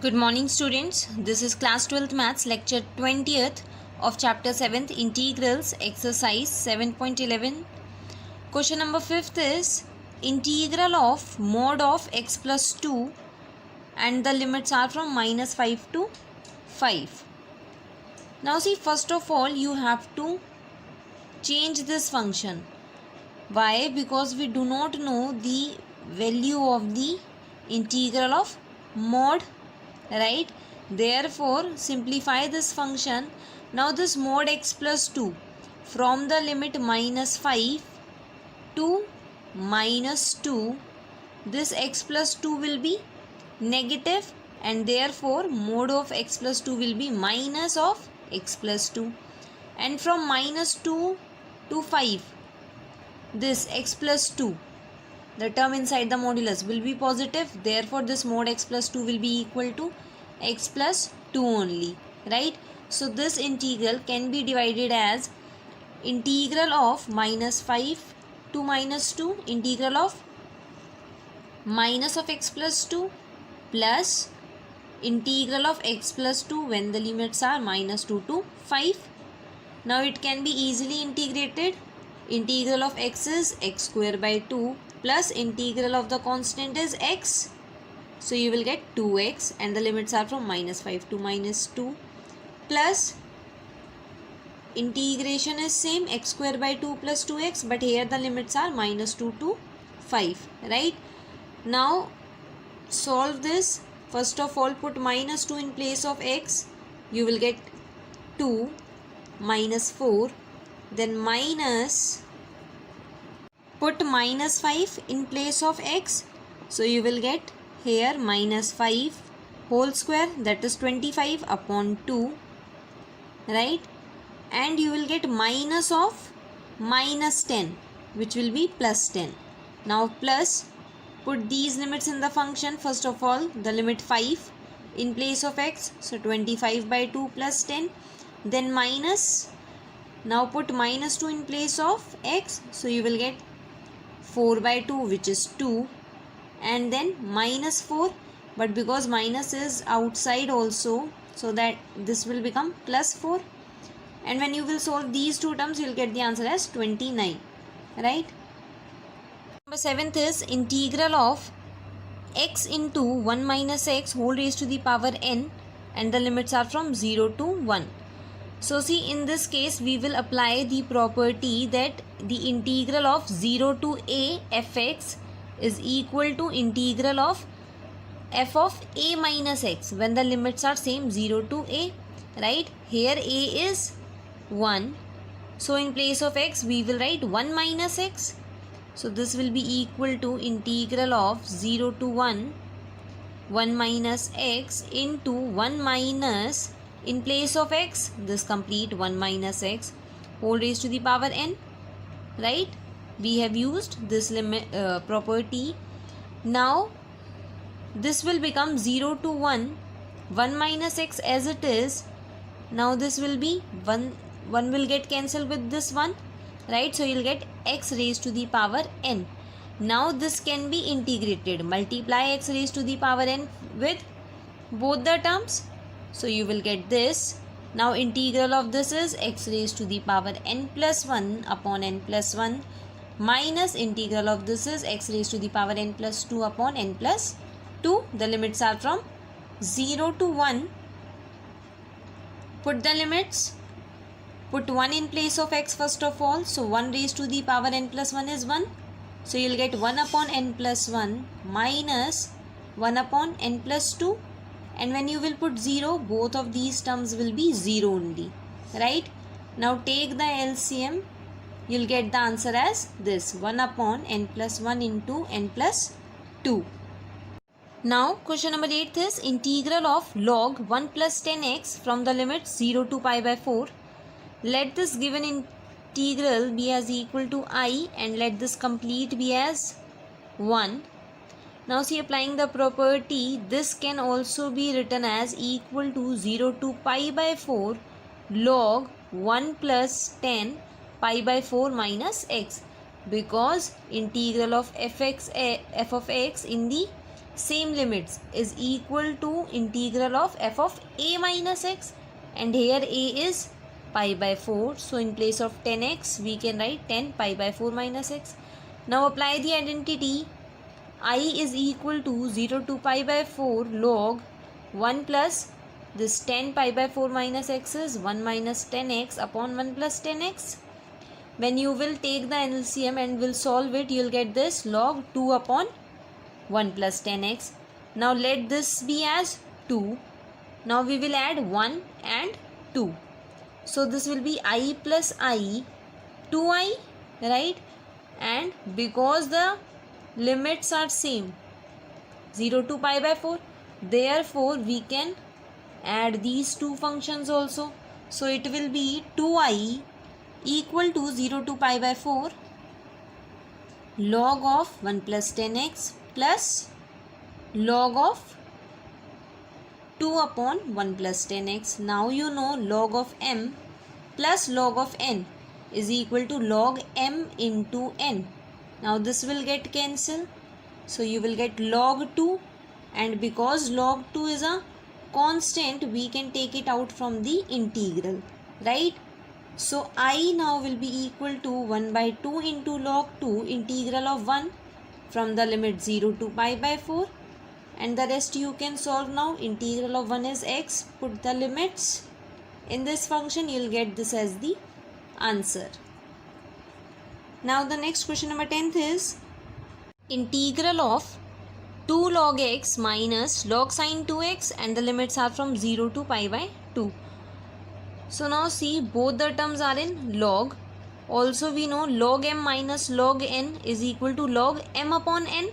Good morning, students. This is class 12th maths lecture 20th of chapter 7th integrals exercise 7.11. Question number 5th is integral of mod of x plus 2 and the limits are from minus 5 to 5. Now see, first of all you have to change this function. Why? Because we do not know the value of the integral of mod, right? Therefore simplify this function. Now this mod x plus 2 from the limit minus 5 to minus 2, this x plus 2 will be negative and therefore mod of x plus 2 will be minus of x plus 2, and from minus 2 to 5 this x plus 2, the term inside the modulus, will be positive. Therefore this mod x plus 2 will be equal to x plus 2 only, right? So this integral can be divided as integral of minus 5 to minus 2, integral of minus of x plus 2 plus integral of x plus 2 when the limits are minus 2 to 5. Now it can be easily integrated. Integral of x is x square by 2 plus integral of the constant is x. So you will get 2x and the limits are from minus 5 to minus 2 plus integration is same x square by 2 plus 2x, but here the limits are minus 2 to 5, right? Now solve this. First of all put minus 2 in place of x. You will get 2 minus 4. Then minus, put minus 5 in place of x. So you will get here minus 5 whole square, that is 25 upon 2, right? And you will get minus of minus 10, which will be plus 10. Now plus, put these limits in the function. First of all the limit 5 in place of x, so 25 by 2 plus 10. Then minus, now put minus 2 in place of x, so you will get 4 by 2 which is 2, and then minus 4, but because minus is outside also, so that this will become plus 4, and when you will solve these two terms you will get the answer as 29, right? Number 7th is integral of x into 1 minus x whole raised to the power n and the limits are from 0 to 1. So see, in this case we will apply the property that the integral of 0 to a fx is equal to integral of f of a minus x when the limits are same 0 to a, right? Here a is 1, so in place of x we will write 1 minus x. So this will be equal to integral of 0 to 1 minus x into 1 minus, in place of x this complete 1 minus x whole raised to the power n, right? We have used this limit property. Now this will become 0 to 1 minus x as it is. Now this will be 1 will get cancelled with this 1, right? So you'll get x raised to the power n. Now this can be integrated. Multiply x raised to the power n with both the terms, so you will get this. Now integral of this is x raised to the power n plus 1 upon n plus 1 minus integral of this is x raised to the power n plus 2 upon n plus 2. The limits are from 0 to 1. Put the limits. Put 1 in place of x first of all. So 1 raised to the power n plus 1 is 1. So you will get 1 upon n plus 1 minus 1 upon n plus 2. And when you will put 0, both of these terms will be 0 only, right? Now take the LCM. You will get the answer as this, 1 upon n plus 1 into n plus 2. Now question number 8 is integral of log 1 plus 10x from the limits 0 to pi by 4. Let this given integral be as equal to I and let this complete be as 1. Now see, applying the property, this can also be written as equal to 0 to pi by 4 log 1 plus 10 pi by 4 minus x, because integral of f of x in the same limits is equal to integral of f of a minus x, and here a is pi by 4. So in place of 10x we can write 10 pi by 4 minus x. Now apply the identity. I is equal to 0 to pi by 4 log 1 plus this 10 pi by 4 minus x is 1 minus 10x upon 1 plus 10x. When you will take the LCM and will solve it, you will get this log 2 upon 1 plus 10x. Now let this be as 2. Now we will add 1 and 2. So this will be I plus I, 2i, right? And because the limits are same, 0 to pi by 4, therefore we can add these two functions also. So it will be 2i equal to 0 to pi by 4 log of 1 plus 10x plus log of 2 upon 1 plus 10x. Now you know log of m plus log of n is equal to log m into n. Now this will get cancelled. So you will get log 2, and because log 2 is a constant, we can take it out from the integral, right? So I now will be equal to 1 by 2 into log 2 integral of 1 from the limit 0 to pi by 4, and the rest you can solve now. Integral of 1 is x. Put the limits in this function, you will get this as the answer. Now the next question number 10th is integral of 2 log x minus log sin 2x, and the limits are from 0 to pi by 2. So now see, both the terms are in log. Also we know log m minus log n is equal to log m upon n,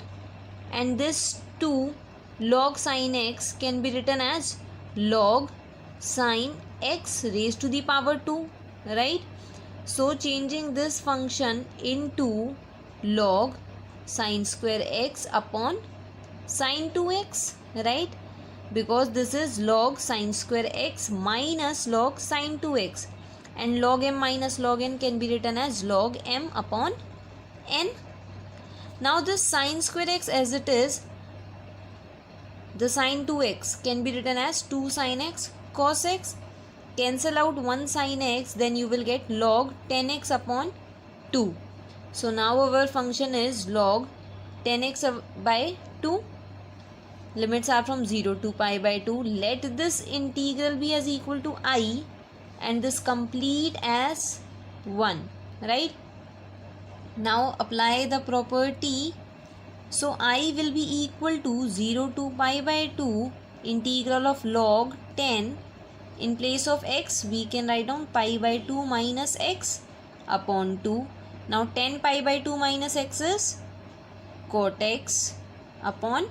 and this 2 log sin x can be written as log sin x raised to the power 2, right? So changing this function into log sin square x upon sin 2x, right? Because this is log sin square x minus log sin 2x, and log m minus log n can be written as log m upon n. Now this sin square x as it is, the sin 2x can be written as 2 sin x cos x. Cancel out 1 sin x, then you will get log 10x upon 2. So now our function is log 10x by 2. Limits are from 0 to pi by 2. Let this integral be as equal to I, and this complete as 1, right? Now apply the property. So I will be equal to 0 to pi by 2 integral of log 10. In place of x we can write down pi by 2 minus x upon 2. Now 10 pi by 2 minus x is cot x upon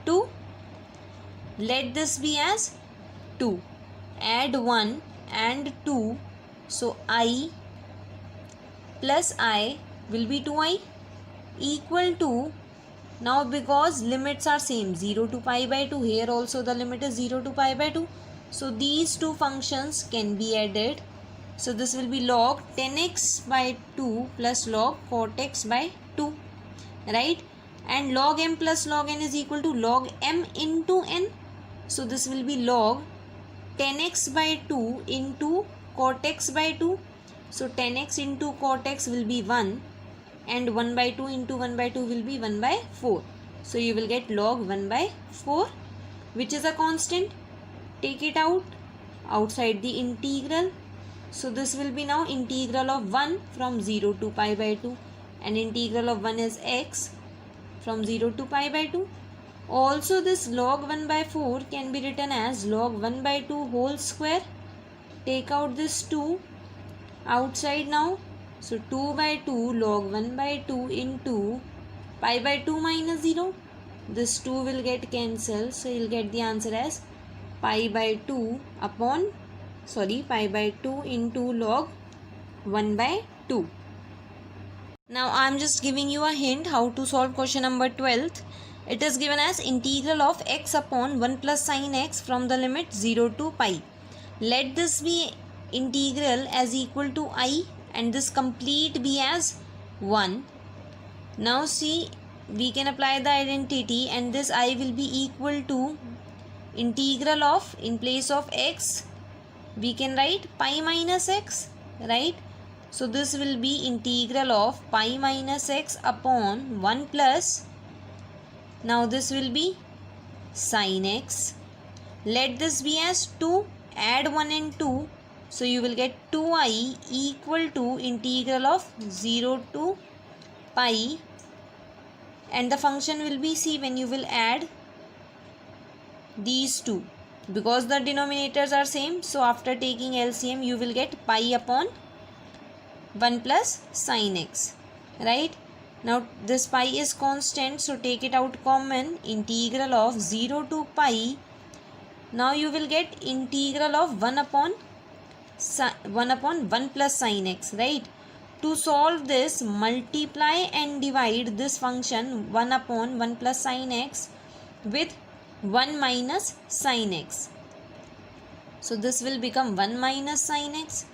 2. Let this be as 2. Add 1 and 2. So I plus I will be 2i equal to, now because limits are same, 0 to pi by 2, here also the limit is 0 to pi by 2. So these two functions can be added. So this will be log 10x by 2 plus log cot x by 2, right? And log m plus log n is equal to log m into n. So this will be log 10x by 2 into cot x by 2. So 10x into cot x will be 1, and 1 by 2 into 1 by 2 will be 1 by 4. So you will get log 1 by 4, which is a constant. Take it out outside the integral. So this will be now integral of 1 from 0 to pi by 2, and integral of 1 is x from 0 to pi by 2. Also this log 1 by 4 can be written as log 1 by 2 whole square. Take out this 2 outside now. So 2 by 2 log 1 by 2 into pi by 2 minus 0. This 2 will get cancelled. So you will get the answer as pi by 2 into log 1 by 2. Now I am just giving you a hint how to solve question number 12th. It is given as integral of x upon 1 plus sin x from the limit 0 to pi. Let this be integral as equal to I, and this complete be as 1. Now see, we can apply the identity, and this I will be equal to integral of, in place of x we can write pi minus x, right? So this will be integral of pi minus x upon 1 plus, now this will be sin x. Let this be as 2, add 1 and 2, so you will get 2i equal to integral of 0 to pi, and the function will be, see, when you will add these two, because the denominators are same, so after taking LCM you will get pi upon 1 plus sin x, right? Now this pi is constant, so take it out common, integral of 0 to pi. Now you will get integral of 1 upon 1 plus sin x, right? To solve this, multiply and divide this function 1 upon 1 plus sin x with 1 minus sin x. So this will become 1 minus sin x,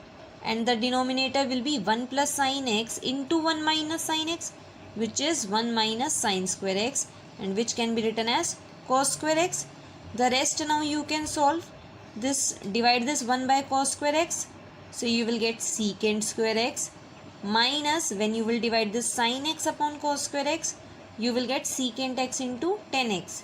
and the denominator will be 1 plus sin x into 1 minus sin x, which is 1 minus sin square x, and which can be written as cos square x. The rest now you can solve. This, divide this 1 by cos square x, so you will get secant square x, minus, when you will divide this sin x upon cos square x, you will get secant x into tan x,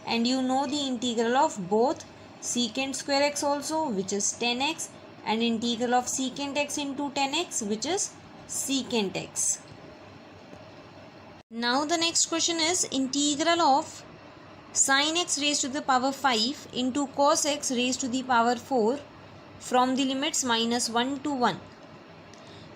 and you know the integral of both secant square x also, which is tan x, and integral of secant x into tan x, which is secant x. Now the next question is integral of sin x raised to the power 5 into cos x raised to the power 4 from the limits minus 1 to 1.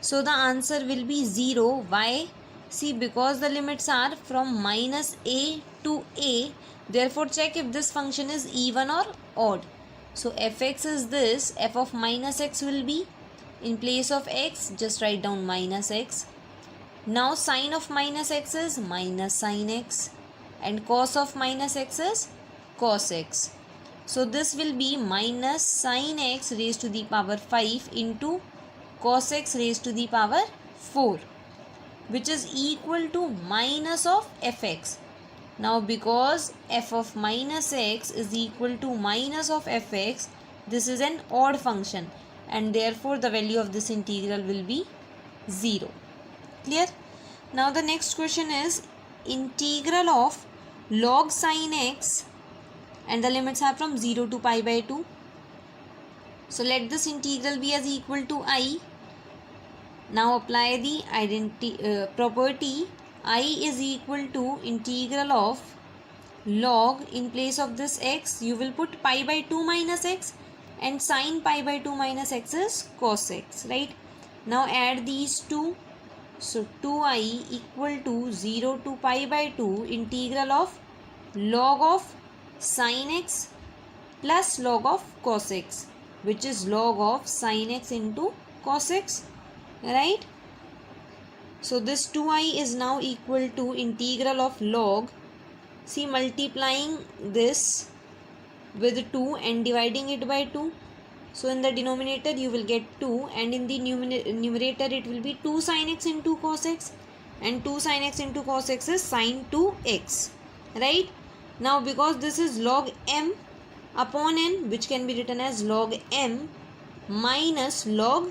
So the answer will be 0. Why? See, because the limits are from minus a to a, therefore check if this function is even or odd. So fx is this, f of minus x will be, in place of x just write down minus x. Now sin of minus x is minus sin x, and cos of minus x is cos x. So this will be minus sin x raised to the power 5 into cos x raised to the power 4, which is equal to minus of fx. Now because f of minus x is equal to minus of fx, this is an odd function, and therefore the value of this integral will be 0. Clear? Now the next question is integral of log sin x, and the limits are from 0 to pi by 2. So let this integral be as equal to I. Now apply the property I is equal to integral of log, in place of this x you will put pi by 2 minus x, and sin pi by 2 minus x is cos x, right? Now add these two, so 2i equal to 0 to pi by 2 integral of log of sin x plus log of cos x, which is log of sin x into cos x, right? So this 2i is now equal to integral of log, see, multiplying this with 2 and dividing it by 2. So in the denominator you will get 2, and in the numerator it will be 2 sin x into cos x, and 2 sin x into cos x is sin 2x, right? Now because this is log m upon n, which can be written as log m minus log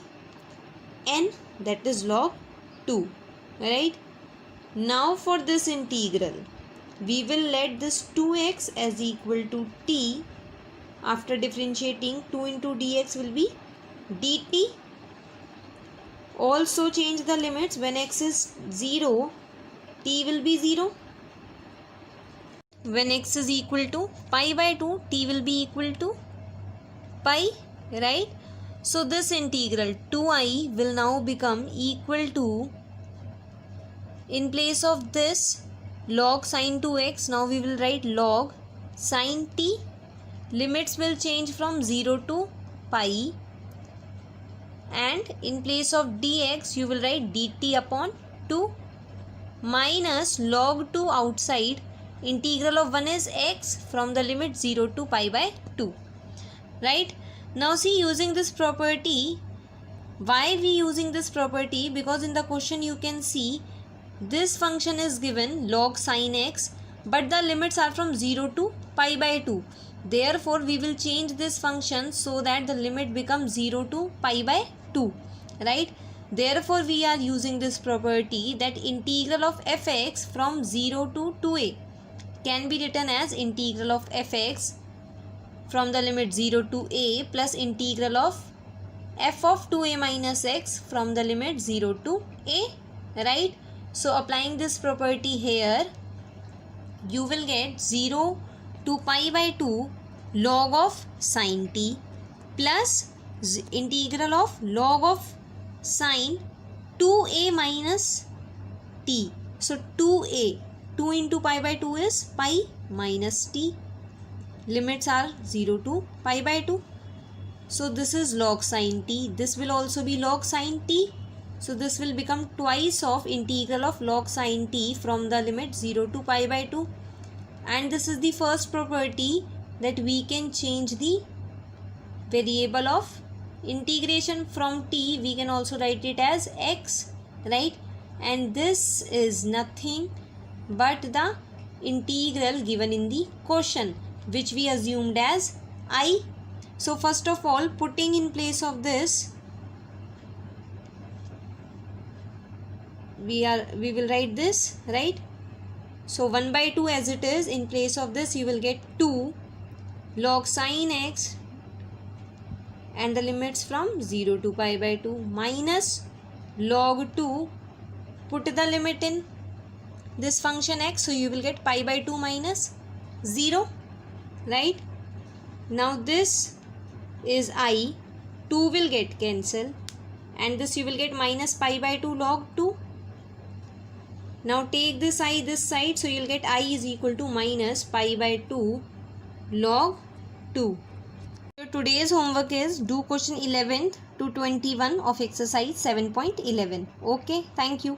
n, that is log 2, right? Now for this integral we will let this 2x as equal to t. After differentiating, 2 into dx will be dt. Also change the limits. When x is 0, t will be 0. When x is equal to pi by 2, t will be equal to pi, right? So this integral 2i will now become equal to, in place of this log sin 2x, now we will write log sin t. Limits will change from 0 to pi, and in place of dx you will write dt upon 2 minus log 2 outside, integral of 1 is x from the limit 0 to pi by 2, right? Now see, using this property, why we using this property? Because in the question you can see this function is given log sin x, but the limits are from 0 to pi by 2. Therefore, we will change this function so that the limit becomes 0 to pi by 2, right? Therefore, we are using this property that integral of fx from 0 to 2a can be written as integral of fx from the limit 0 to a plus integral of f of 2a minus x from the limit 0 to a, right? So applying this property here, you will get 0 to pi by 2 log of sin t plus integral of log of sin 2a minus t. So 2a, 2 into pi by 2 is pi minus t. Limits are 0 to pi by 2. So this is log sin t. This will also be log sin t. So this will become twice of integral of log sin t from the limit 0 to pi by 2. And this is the first property that we can change the variable of integration from t. We can also write it as x, right? And this is nothing but the integral given in the question, which we assumed as I. So first of all, putting in place of this, we will write this, right? So 1 by 2 as it is, in place of this you will get 2 log sin x and the limits from 0 to pi by 2 minus log 2, put the limit in this function x, so you will get pi by 2 minus 0, right? Now this is I, 2 will get cancelled and this you will get minus pi by 2 log 2. Now take this I this side, so you will get I is equal to minus pi by 2 log 2. So today's homework is do question 11th to 21 of exercise 7.11. Okay, thank you.